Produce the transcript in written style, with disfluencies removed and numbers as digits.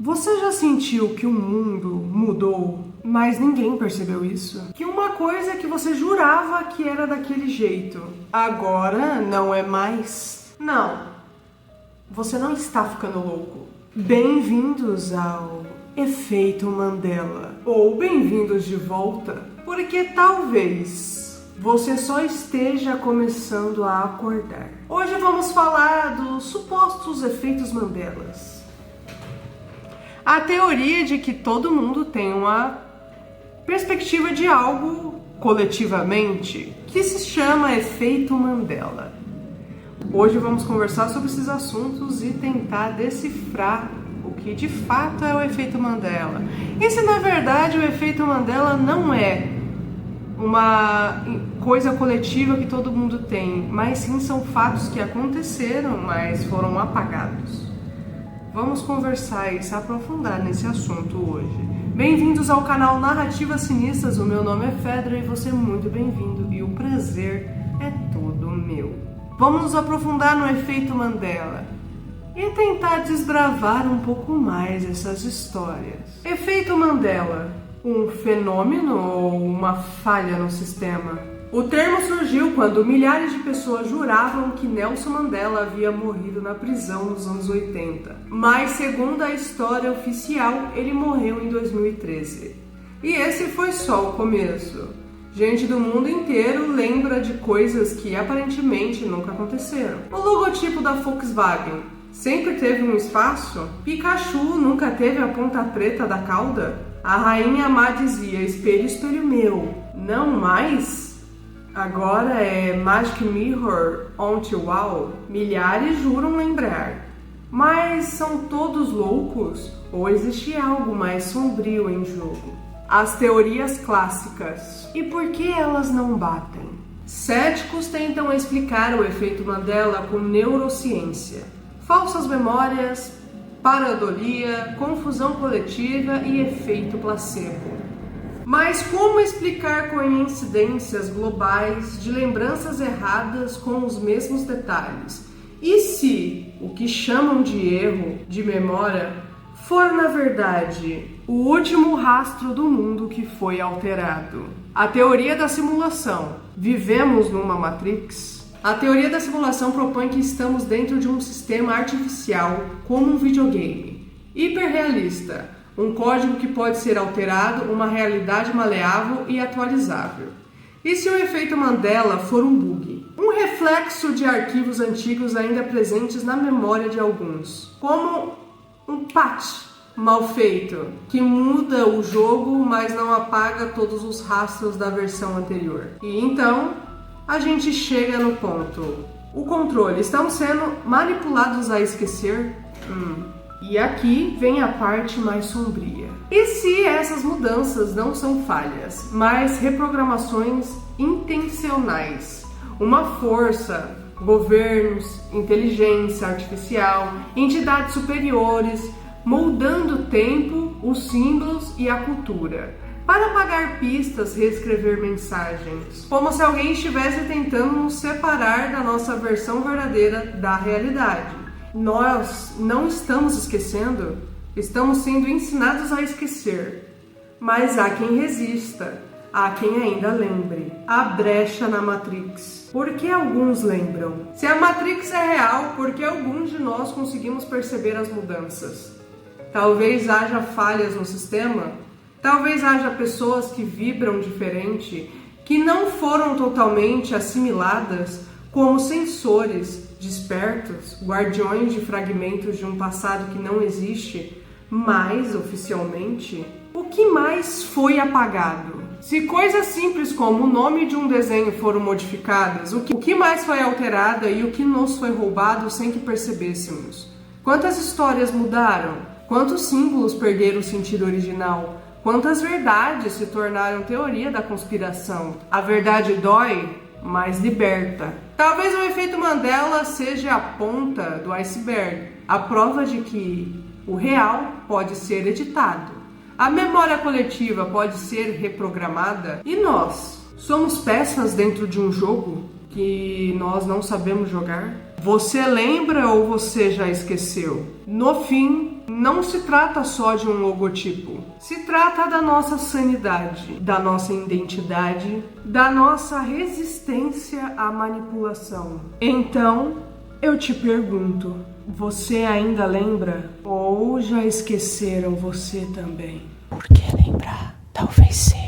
Você já sentiu que o mundo mudou, mas ninguém percebeu isso? Que uma coisa que você jurava que era daquele jeito, agora não é mais? Não, você não está ficando louco. Bem-vindos ao Efeito Mandela. Ou bem-vindos de volta, porque talvez você só esteja começando a acordar. Hoje vamos falar dos supostos efeitos Mandelas. A teoria de que todo mundo tem uma perspectiva de algo coletivamente, que se chama efeito Mandela. Hoje vamos conversar sobre esses assuntos e tentar decifrar o que de fato é o efeito Mandela. E se na verdade o efeito Mandela não é uma coisa coletiva que todo mundo tem, mas sim são fatos que aconteceram, mas foram apagados. Vamos conversar e se aprofundar nesse assunto hoje. Bem-vindos ao canal Narrativas Sinistras, o meu nome é Fedra e você é muito bem-vindo e o prazer é todo meu. Vamos nos aprofundar no efeito Mandela e tentar desbravar um pouco mais essas histórias. Efeito Mandela, um fenômeno ou uma falha no sistema? O termo surgiu quando milhares de pessoas juravam que Nelson Mandela havia morrido na prisão nos anos 80. Mas, segundo a história oficial, ele morreu em 2013. E esse foi só o começo. Gente do mundo inteiro lembra de coisas que aparentemente nunca aconteceram. O logotipo da Volkswagen sempre teve um espaço? Pikachu nunca teve a ponta preta da cauda? A rainha má dizia, espelho, espelho meu, não mais? Agora é Magic Mirror on the Wall. Milhares juram lembrar. Mas são todos loucos? Ou existe algo mais sombrio em jogo? As teorias clássicas. E por que elas não batem? Céticos tentam explicar o efeito Mandela com neurociência. Falsas memórias, pareidolia, confusão coletiva e efeito placebo. Mas como explicar coincidências globais de lembranças erradas com os mesmos detalhes? E se o que chamam de erro de memória for, na verdade, o último rastro do mundo que foi alterado? A teoria da simulação. Vivemos numa Matrix? A teoria da simulação propõe que estamos dentro de um sistema artificial, como um videogame, hiperrealista. Um código que pode ser alterado, uma realidade maleável e atualizável. E se o efeito Mandela for um bug? Um reflexo de arquivos antigos ainda presentes na memória de alguns. Como um patch mal feito, que muda o jogo, mas não apaga todos os rastros da versão anterior. E então, a gente chega no ponto. O controle. Estamos sendo manipulados a esquecer? E aqui vem a parte mais sombria. E se essas mudanças não são falhas, mas reprogramações intencionais? Uma força, governos, inteligência artificial, entidades superiores, moldando o tempo, os símbolos e a cultura, para apagar pistas, reescrever mensagens, como se alguém estivesse tentando nos separar da nossa versão verdadeira da realidade. Nós não estamos esquecendo, estamos sendo ensinados a esquecer. Mas há quem resista, há quem ainda lembre. A brecha na Matrix. Por que alguns lembram? Se a Matrix é real, por que alguns de nós conseguimos perceber as mudanças? Talvez haja falhas no sistema, talvez haja pessoas que vibram diferente, que não foram totalmente assimiladas como sensores despertos, guardiões de fragmentos de um passado que não existe, mas oficialmente, o que mais foi apagado? Se coisas simples como o nome de um desenho foram modificadas, o que mais foi alterado e o que nos foi roubado sem que percebêssemos? Quantas histórias mudaram? Quantos símbolos perderam o sentido original? Quantas verdades se tornaram teoria da conspiração? A verdade dói, mas liberta. Talvez o efeito Mandela seja a ponta do iceberg, a prova de que o real pode ser editado, a memória coletiva pode ser reprogramada e nós somos peças dentro de um jogo que nós não sabemos jogar. Você lembra ou você já esqueceu? No fim, não se trata só de um logotipo. Se trata da nossa sanidade, da nossa identidade, da nossa resistência à manipulação. Então, eu te pergunto, você ainda lembra? Ou já esqueceram você também? Porque lembrar talvez seja